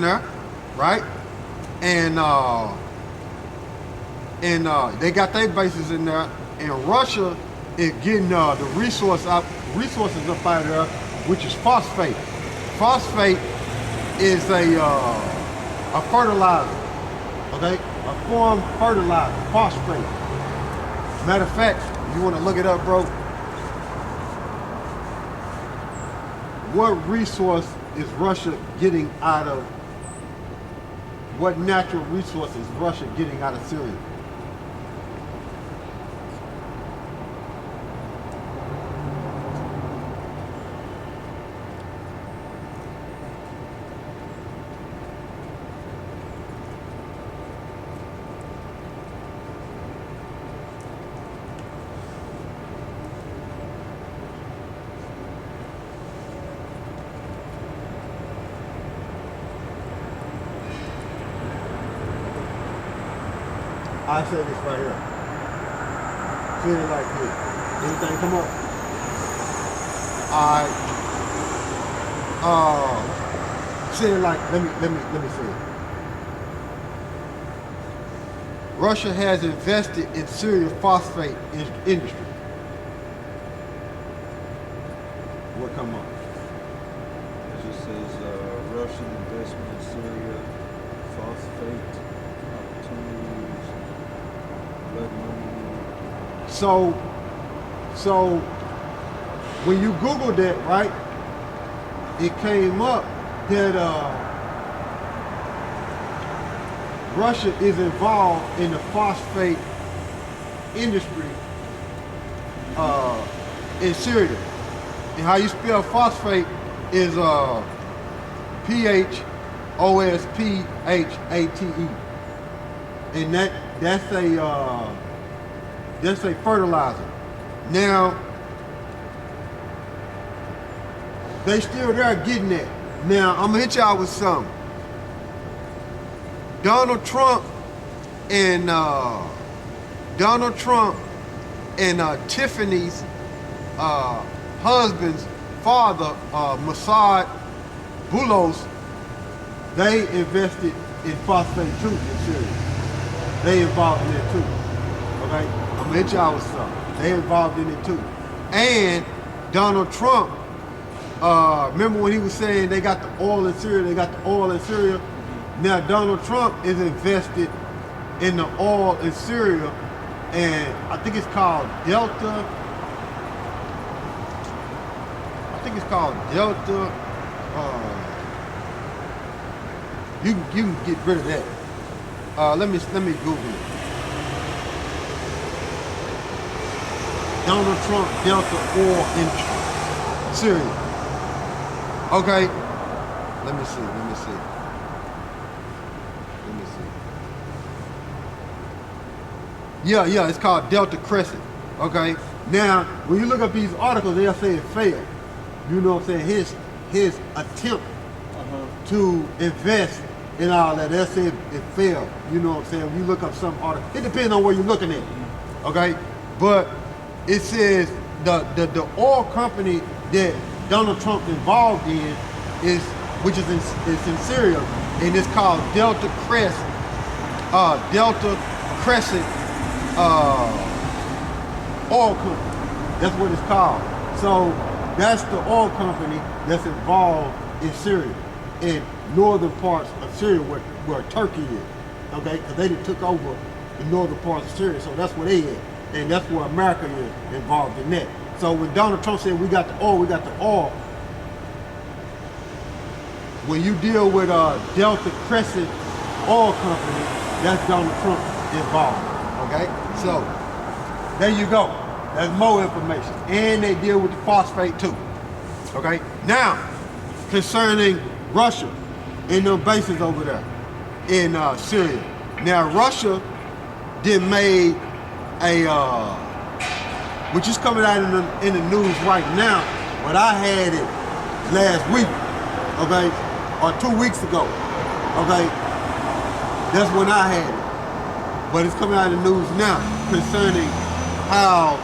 there, right? And they got their bases in there, and Russia is getting the resources up out of there, which is phosphate. Phosphate is a fertilizer, okay? A form fertilizer, phosphate. Matter of fact, if you want to look it up, bro, what resource is Russia getting out of, what natural resource is Russia getting out of Syria? I say this right here. Feel it like this. Anything come up? Say it like, let me say it. Russia has invested in Syria phosphate industry. What come up? It just says Russian investment in Syria, phosphate opportunities, blood money. So when you Googled that, right, it came up that Russia is involved in the phosphate industry in Syria. And how you spell phosphate is PHOSPHATE. And that's a fertilizer. Now, they still there getting that. Now, I'm gonna hit y'all with something. Donald Trump and Tiffany's husband's father, Mossad Boulos, they invested in phosphate too in Syria. They involved in it too. Okay? I'm gonna hit y'all with something. They involved in it too. And Donald Trump, remember when he was saying they got the oil in Syria, Now Donald Trump is invested in the oil in Syria, and I think it's called Delta. You can get rid of that. Let me Google it. Donald Trump Delta oil in Syria. Okay. Let me see. Yeah, it's called Delta Crescent. Okay. Now, when you look up these articles, they'll say it failed. You know what I'm saying? His attempt to invest in all that, they'll say it failed. You know what I'm saying? When you look up some article, it depends on where you're looking at. Okay? But it says the oil company that Donald Trump involved in is in Syria, and it's called Delta Crescent oil company. That's what it's called. So that's the oil company that's involved in Syria, in northern parts of Syria where Turkey is. Okay, because they took over the northern parts of Syria, so that's where they is, and that's where America is involved in that. So when Donald Trump said we got the oil, when you deal with Delta Crescent Oil Company, that's Donald Trump involved. Okay, so there you go. That's more information, and they deal with the phosphate too. Okay, now concerning Russia and them bases over there in Syria. Now Russia did made a which is coming out in the news right now, but I had it last week, okay, or 2 weeks ago, okay. That's when I had it, but it's coming out in the news now concerning how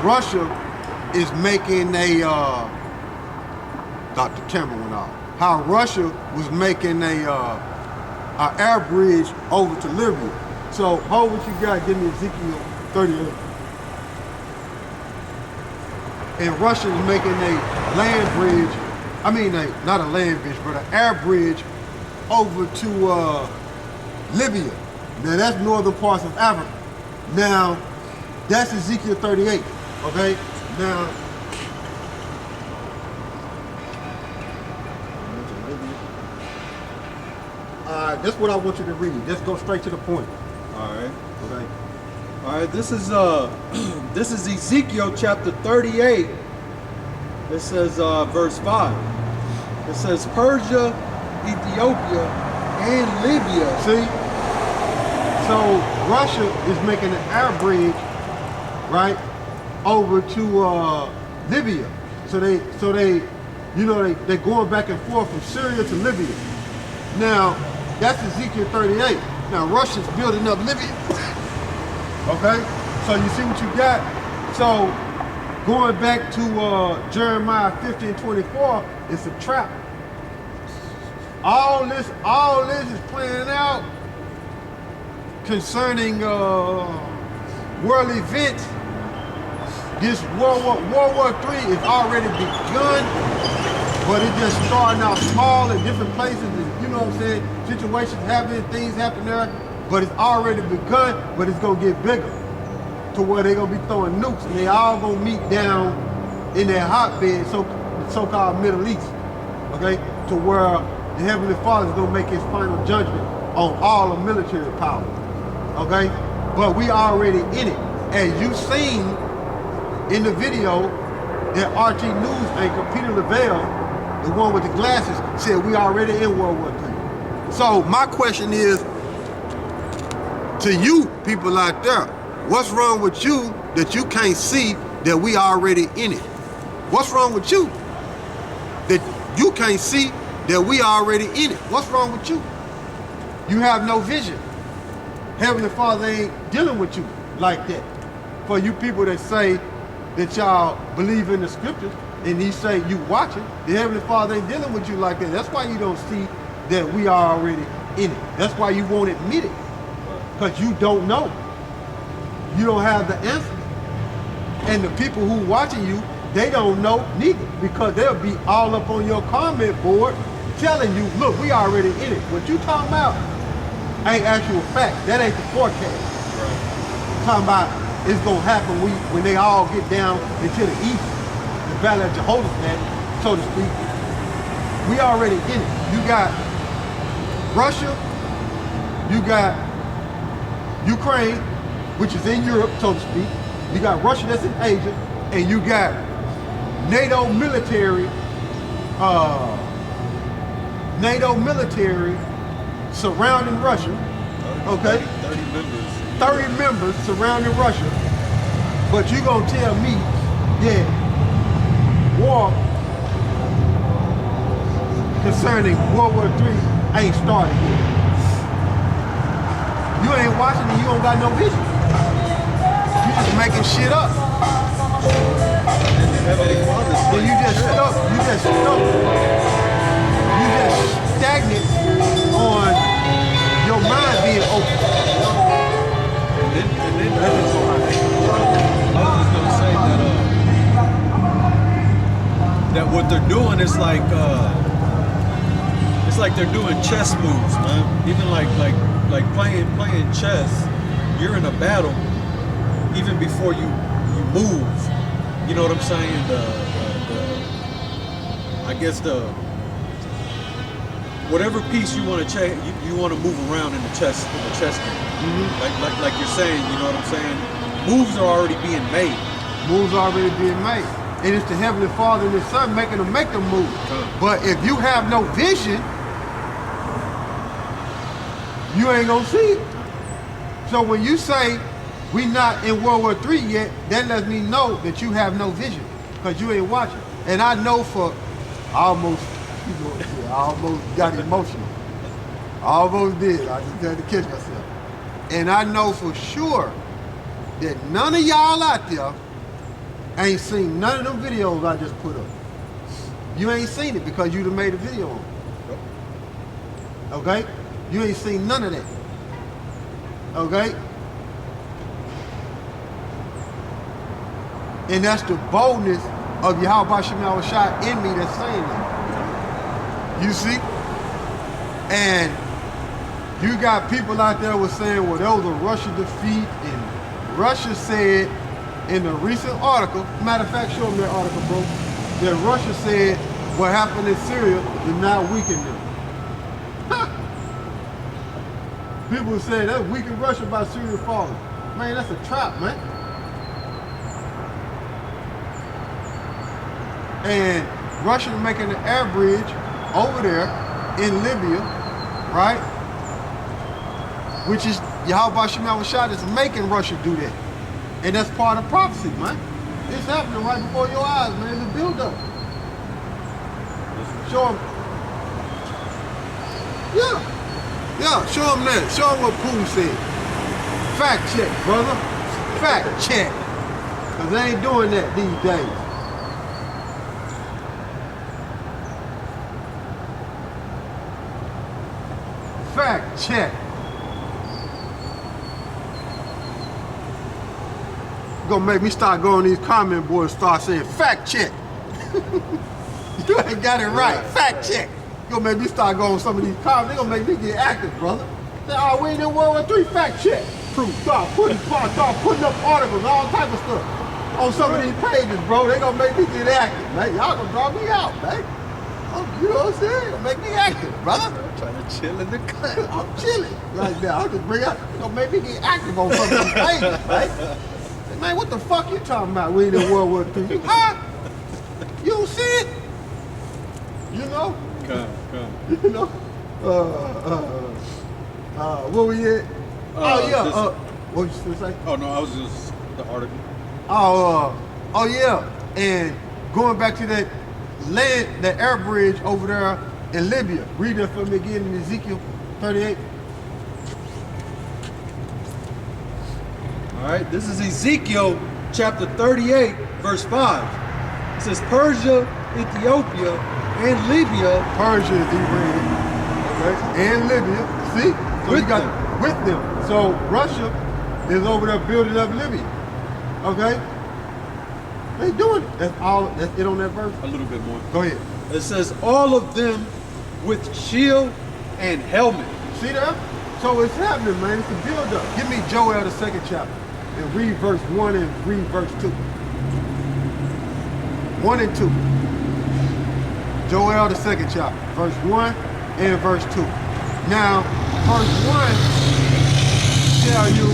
Russia is making a. Dr. Camera went off. how Russia was making a air bridge over to Libya. So hold what you got, give me Ezekiel 38. And Russia is making a land bridge, I mean not a land bridge, but an air bridge over to Libya. Now that's northern parts of Africa. Now, that's Ezekiel 38, okay? Now, that's what I want you to read. Just go straight to the point. All right. Okay. All right. This is this is Ezekiel chapter 38. It says verse 5. It says Persia, Ethiopia, and Libya. See? So Russia is making an air bridge, right, over to Libya. So they, you know, they're going back and forth from Syria to Libya. Now, that's Ezekiel 38. Now Russia's building up Libya. Okay? So you see what you got? So going back to Jeremiah 15:24, it's a trap. All this is playing out concerning world events. This World War III is already begun, but it's just starting out small in different places. And, you know what I'm saying? Situations happening, things happen there, but it's already begun, but it's gonna get bigger to where they're gonna be throwing nukes, and they all gonna meet down in their hotbed, so-called Middle East, okay? To where the Heavenly Father is gonna make his final judgment on all the military power. Okay, but we already in it. As you seen in the video that RT News anchor Peter Lavelle, the one with the glasses, said we already in World War III. So my question is to you people out there, what's wrong with you that you can't see that we already in it? What's wrong with you that you can't see that we already in it? What's wrong with you? You have no vision. Heavenly Father ain't dealing with you like that. For you people that say that y'all believe in the scriptures and he say you watching, the Heavenly Father ain't dealing with you like that. That's why you don't see that we are already in it. That's why you won't admit it. Because you don't know. You don't have the answer. And the people who watching you, they don't know neither. Because they'll be all up on your comment board telling you, look, we already in it. What you talking about ain't actual fact. That ain't the forecast. Right. Talking about it's gonna happen when they all get down into the east, the Valley of Jehoshaphat, so to speak. We already in it. You got Russia, you got Ukraine, which is in Europe, so to speak. You got Russia that's in Asia, and you got NATO military surrounding Russia, okay? 30 members surrounding Russia. But you gonna tell me that war concerning World War III ain't started yet. You ain't watching and you don't got no vision. You just making shit up. And you just stuck. You just stagnant on your mind being open. And then I was just gonna say that what they're doing is like it's like they're doing chess moves, man. Even like playing chess, you're in a battle even before you move. You know what I'm saying? I guess whatever piece you want to change, you want to move around in the chess game. Mm-hmm. Like you're saying, you know what I'm saying? Moves are already being made. Moves are already being made. And it's the Heavenly Father and His Son making them make them move. But if you have no vision, you ain't gonna see it. So when you say we not in World War III yet, that lets me know that you have no vision because you ain't watching. And I know for I almost got emotional. I almost did. I just had to catch myself. And I know for sure that none of y'all out there ain't seen none of them videos I just put up. You ain't seen it because you done made a video on it. Okay? You ain't seen none of that. Okay? And that's the boldness of YAHAWASHI in me that's saying that. You see? And you got people out there was saying, well, that was a Russia defeat, and Russia said in a recent article, matter of fact, show them that article, bro, that Russia said what happened in Syria did not weaken them. People say that weakened Russia by Syria falling. Man, that's a trap, man. And Russia making an air bridge over there in Libya, right? Which is YAHAWASHI is making Russia do that. And that's part of prophecy, man. It's happening right before your eyes, man. It's a build-up. Show them. Yeah, show them that. Show them what Putin said. Fact check, brother. Fact check. Because they ain't doing that these days. Fact check. Gonna make me start going these comment boards and start saying fact check. You ain't got it right. Fact check. Gonna make me start going some of these comments. They gonna make me get active, brother. Say, oh, we ain't in World War III. Fact check. Proof. Start putting up articles, all type of stuff on some of these pages, bro. They gonna make me get active, man. Y'all gonna draw me out, man. You know what I'm saying? Gonna make me active, brother. I'm trying to chill in the cut. I'm chilling like that. I'll just bring out. Gonna make me get active on some of these pages, right? Man, what the fuck you talking about? We ain't in World War III. You hot? You don't see it? You know? Come. You know? Where we at? What you gonna say? Oh no, I was just the article. Oh yeah. And going back to that land, that air bridge over there in Libya. Read that for me again in Ezekiel 38. All right, this is Ezekiel chapter 38, verse 5. It says, Persia, Ethiopia, and Libya. Persia is Iran, okay, and Libya. See? So you got with them. So Russia is over there building up Libya. Okay? They doing it. That's it on that verse? A little bit more. Go ahead. It says, all of them with shield and helmet. See that? So it's happening, man. It's a build up. Give me Joel, the 2nd chapter. And read verse 1 and read verse 2. 1 and 2. Joel, the 2nd chapter. Verse 1 and verse 2. Now, verse 1 tell you.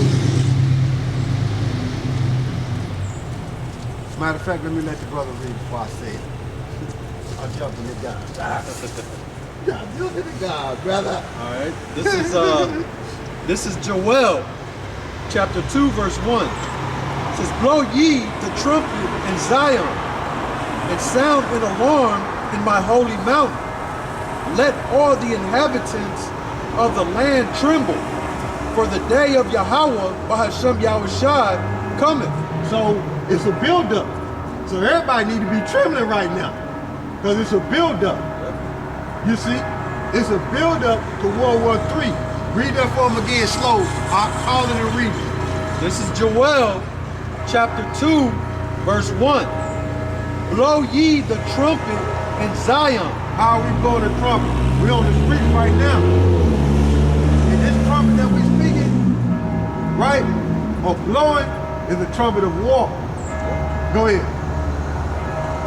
Matter of fact, let me let the brother read before I say it. I'll jump in the God. I'm jumping in the God, brother. All right. This is Joel chapter 2, verse 1. It says, blow ye the trumpet in Zion, and sound an alarm in my holy mountain. Let all the inhabitants of the land tremble, for the day of Yahawah, Bahasham Yahawashi, cometh. So it's a build-up. So everybody need to be trembling right now, because it's a build-up. You see, it's a build-up to World War III. Read that for them again slow. I'll call it and read it. This is Joel chapter 2, verse 1. Blow ye the trumpet in Zion. How are we blowing the trumpet? We're on the street right now. And this trumpet that we're speaking, right, or blowing, is the trumpet of war. Go ahead.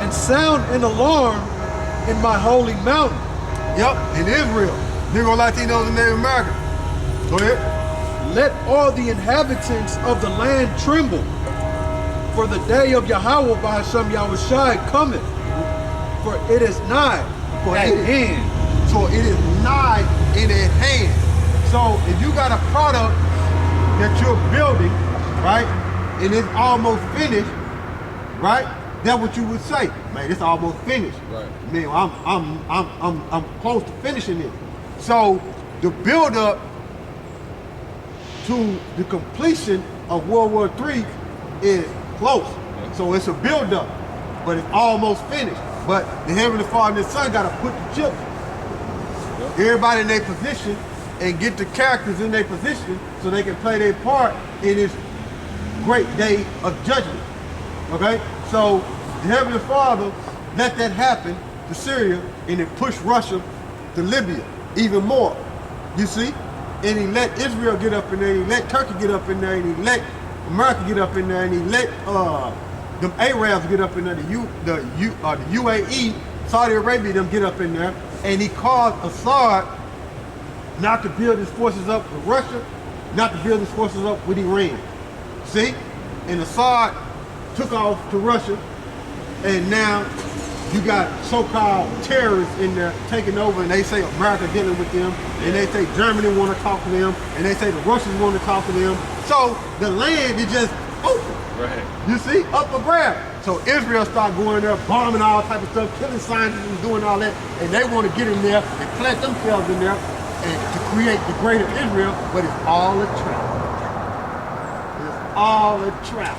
And sound an alarm in my holy mountain. Yep, in Israel. Negro, Latinos, and Native Americans. Go ahead. Let all the inhabitants of the land tremble, for the day of Yahawah Bahasham Yahawashi cometh, for it is nigh at hand. So it is nigh in at hand. So if you got a product that you're building, right, and it's almost finished, right, that's what you would say, man. It's almost finished. Right. Man, I'm close to finishing it. So the build up to the completion of World War III is close. So it's a build up, but it's almost finished. But the Heavenly Father and the Son got to put the chips, everybody in their position, and get the characters in their position so they can play their part in this great day of judgment. Okay? So the Heavenly Father let that happen to Syria, and it pushed Russia to Libya even more. You see? And he let Israel get up in there, and he let Turkey get up in there, and he let America get up in there, and he let them Arabs get up in there, the UAE, Saudi Arabia, them get up in there, and he caused Assad not to build his forces up with Russia, not to build his forces up with Iran. See? And Assad took off to Russia, and now you got so-called terrorists in there taking over, and they say America dealing with them, and they say Germany want to talk to them, and they say the Russians want to talk to them. So the land is just open. Right. You see, up for grabs. So Israel start going there, bombing all type of stuff, killing scientists and doing all that, and they want to get in there and plant themselves in there and to create the greater Israel, but it's all a trap. It's all a trap.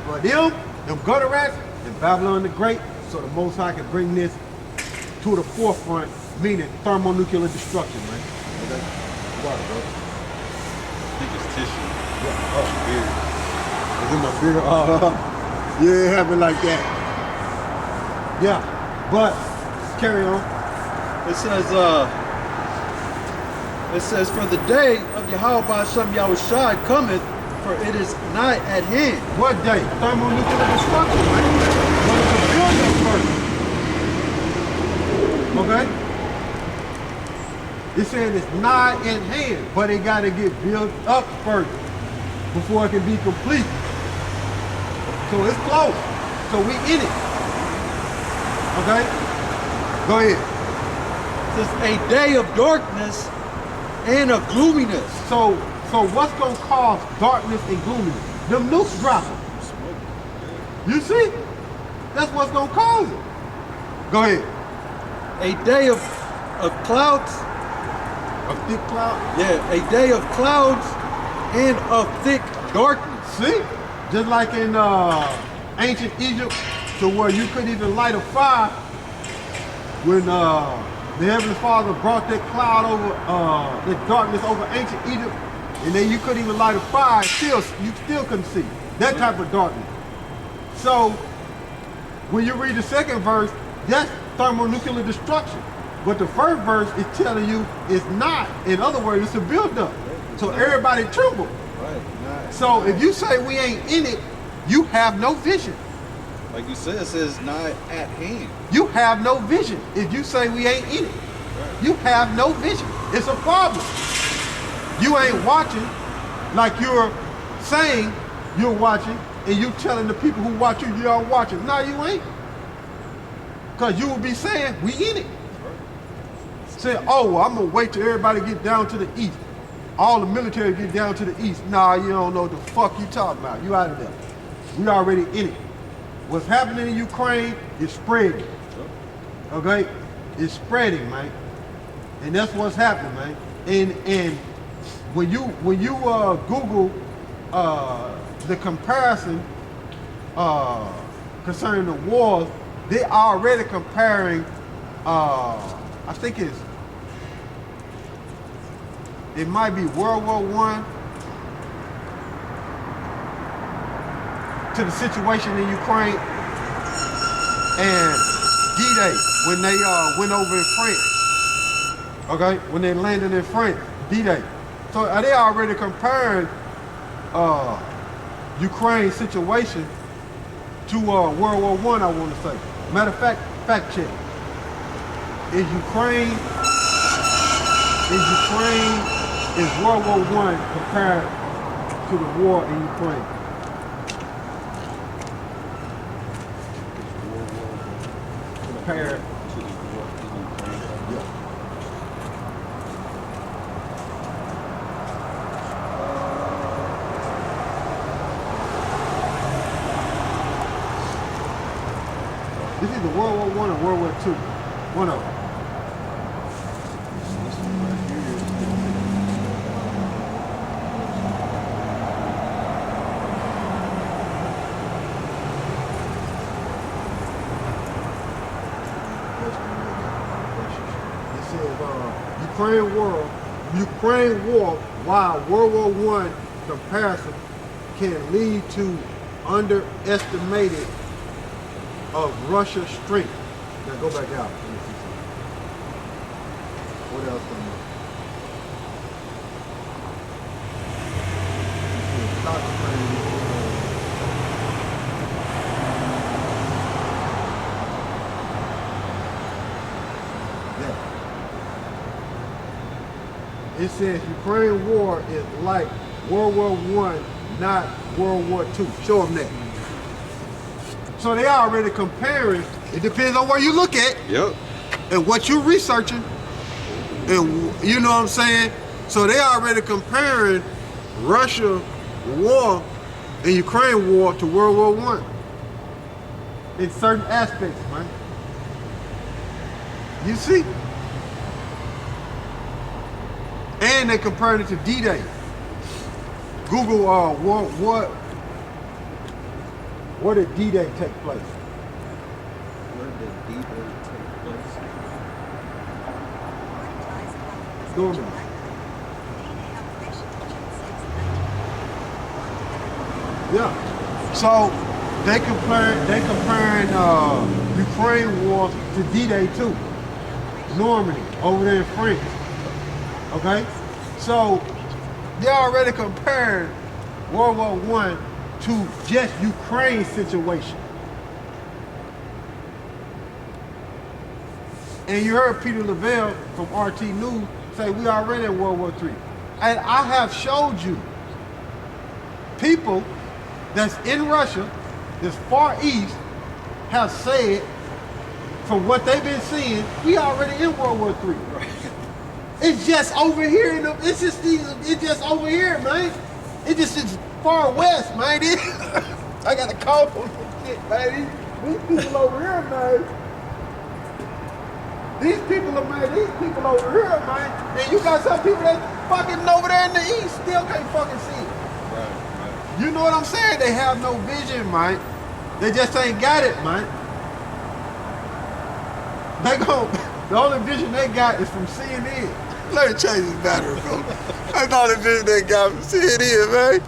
But them gutter rats, and Babylon the Great, so the Most High can bring this to the forefront, meaning thermonuclear destruction, man. Okay? Water, bro. I think it's tissue. Yeah. Oh, beard. Is it my beard? Yeah, it happened like that. Yeah, but carry on. It says, for the day of Yahawah SHAM YAHAWASHI cometh, for it is nigh at hand. What day? Thermonuclear destruction, man. But it's a build-up first. Okay? It said it's nigh at hand, but it got to get built up first before it can be complete. So it's close. So we in it. Okay? Go ahead. It's a day of darkness and of gloominess. So what's gonna cause darkness and gloominess? Them nukes dropping. You see? That's what's gonna cause it. Go ahead. A day of clouds. A thick cloud? Yeah, a day of clouds and of thick darkness. See? Just like in ancient Egypt, to where you couldn't even light a fire when the Heavenly Father brought that cloud over, that darkness over ancient Egypt, and then you couldn't even light a fire, you still couldn't see. That type of darkness. So, when you read the second verse, that's thermonuclear destruction. But the first verse is telling you it's not. In other words, it's a build-up. So everybody tremble. Right. So if you say we ain't in it, you have no vision. Like you said, it says nigh at hand. You have no vision if you say we ain't in it. You have no vision. It's a problem. You ain't watching like you're saying you're watching, and you telling the people who watch you, you're watching. No, you ain't. Because you will be saying, we in it. Say, oh, well, I'm going to wait till everybody get down to the east. All the military get down to the east. Nah, you don't know what the fuck you talking about. You out of there. We already in it. What's happening in Ukraine is spreading. Okay? It's spreading, man. And that's what's happening, man. And when you Google the comparison concerning the wars, they already comparing I think it might be World War I to the situation in Ukraine and D-Day when they went over in France. Okay, when they landed in France, D-Day. So are they already comparing Ukraine's situation to World War I want to say. Matter of fact, fact check. Is World War I compared to the war in Ukraine? Compared to the war in Ukraine. Yeah. This is the World War I or World War II. One of them. Ukraine war, while World War I comparison can lead to underestimated of Russia's strength. Now go back out. Let me see something. What else coming up? Stop Ukraine. It says Ukraine war is like World War I, not World War II. Show them that. So they already comparing. It depends on where you look at. Yep. And what you're researching. And you know what I'm saying? So they already comparing Russia war and Ukraine war to World War I. In certain aspects, man. You see? And they compared it to D-Day. Google where did D-Day take place? Where did D-Day take place? Normandy. Yeah. So they comparing Ukraine war to D-Day too. Normandy over there in France. Okay? So they already compared World War I to just Ukraine situation. And you heard Peter Lavelle from RT News say we already in World War III. And I have showed you people that's in Russia, this far east, have said from what they've been seeing, we already in World War III. It's just over here. It's just over here, man. It just is far west, man. I got a call on this shit, man. These people over here, man. These people over here, man. And you got some people that fucking over there in the east still can't fucking see it. Right. You know what I'm saying? They have no vision, man. They just ain't got it, man. The only vision they got is from CNN. Let me change this battery, bro. That's the only vision they got from CNN, man.